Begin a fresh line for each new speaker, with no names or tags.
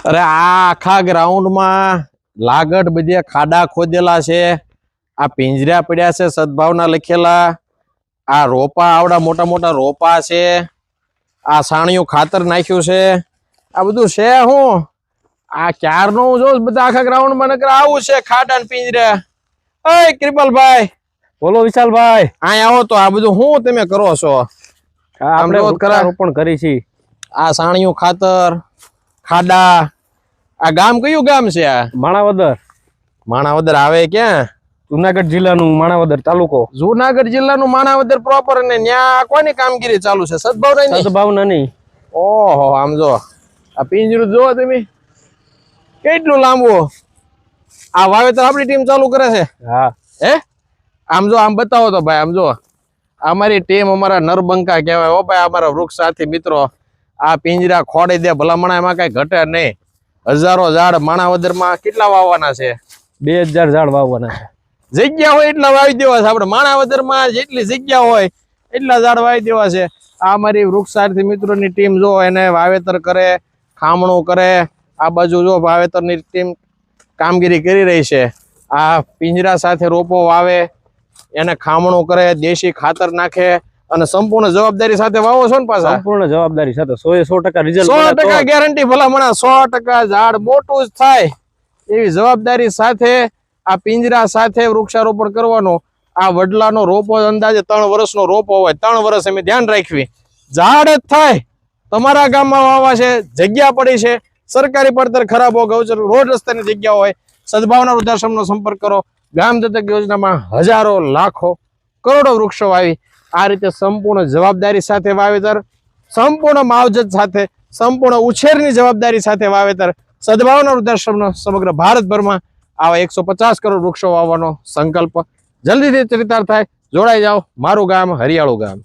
અરે આ આખા ગ્રાઉન્ડમાં લાગટ બધી ખાડા ખોદેલા છે, આ પિંજરા પડ્યા છે સદભાવના લખેલા, આ રોપા આવડા મોટા મોટા રોપા છે, આ સાણિયું ખાતર નાખ્યું છે, આ બધું છે હું આ ક્યારનું જો બધા આખા ગ્રાઉન્ડમાં નકર આવું છે ખાડા ને પિંજરા. એ કૃપાલભાઈ,
બોલો વિશાલભાઈ.
અહીં આવો તો આ બધું હું તમે કરો છો?
આપણે વૃક્ષારોપણ કરી છે.
આ સાણિયું ખાતર, ખાડા, આ ગામ કયું ગામ છે? આ
માણાવદર.
માણાવદર આવે ક્યાં?
જુનાગઢ જિલ્લાનું માણાવદર તાલુકો.
જુનાગઢ જિલ્લાનું માણાવદર પ્રોપર. ને ત્યાં કોની કામગીરી ચાલુ છે?
સદભાવનાની.
ઓહો, આમ જો આ પિંજરું જો તમે કેટલું લાંબુ. આ વાવેતર આપણી ટીમ ચાલુ કરે છે.
હા
હે, આમ જો આમ બતાવો તો ભાઈ. આમ જો અમારી ટીમ, અમારા નરબંકા કહેવાય. ઓ ભાઈ, અમારા વૃક્ષ સાથી મિત્રો આ પિંજરા ખોડી દે ભલામણા, એમાં કઈ ઘટે નહીં. હજારો ઝાડ માણાવદરમાં કેટલા વાવવાના છે?
2000 ઝાડ વાવવાના છે.
જગ્યા હોય એટલા વાવી દેવા છે. આપણે માણાવદરમાં જેટલી જગ્યા હોય એટલા ઝાડ વાવી દેવા છે. આ અમારી વૃક્ષ સાથી મિત્રોની ટીમ જો એને વાવેતર કરે, ખામણું કરે. આ બાજુ જો વાવેતરની ટીમ કામગીરી કરી રહી છે. આ પિંજરા સાથે રોપો વાવે, એને ખામણું કરે, દેશી ખાતર નાખે અને સંપૂર્ણ જવાબદારી સાથે વાવો છો ને પાછા?
સંપૂર્ણ જવાબદારી સાથે 100% રિઝલ્ટ.
100% ગેરંટી ભલામણા. 100% ઝાડ મોટું જ થાય એવી જવાબદારી સાથે આ પિંજરા સાથે વૃક્ષારોપણ કરવાનો. આ વડલાનો રોપો અંદાજે 3 વર્ષનો રોપો હોય. 3 વર્ષ અમે ધ્યાન રાખવી, ઝાડ જ થાય. તમારા ગામમાં વાવા છે, જગ્યા પડી છે, સરકારી પડતર ખરાબ હોય, ગૌચર રોડ રસ્તાની જગ્યા હોય, સદભાવના વૃદ્ધાશ્રમનો સંપર્ક કરો. ગામ દત્તક યોજનામાં હજારો લાખો કરોડો વૃક્ષો વાવી આ રીતે સંપૂર્ણ જવાબદારી સાથે વાવેતર, સંપૂર્ણ માવજત સાથે, સંપૂર્ણ ઉછેરની જવાબદારી સાથે વાવેતર. સદભાવના વૃદ્ધાશ્રમનો સમગ્ર ભારતભરમાં આવા 150 કરોડ વૃક્ષો વાવવાનો સંકલ્પ જલ્દીથી ચરિતાર્થ થાય. જોડાઈ જાઓ. મારું ગામ હરિયાળું ગામ.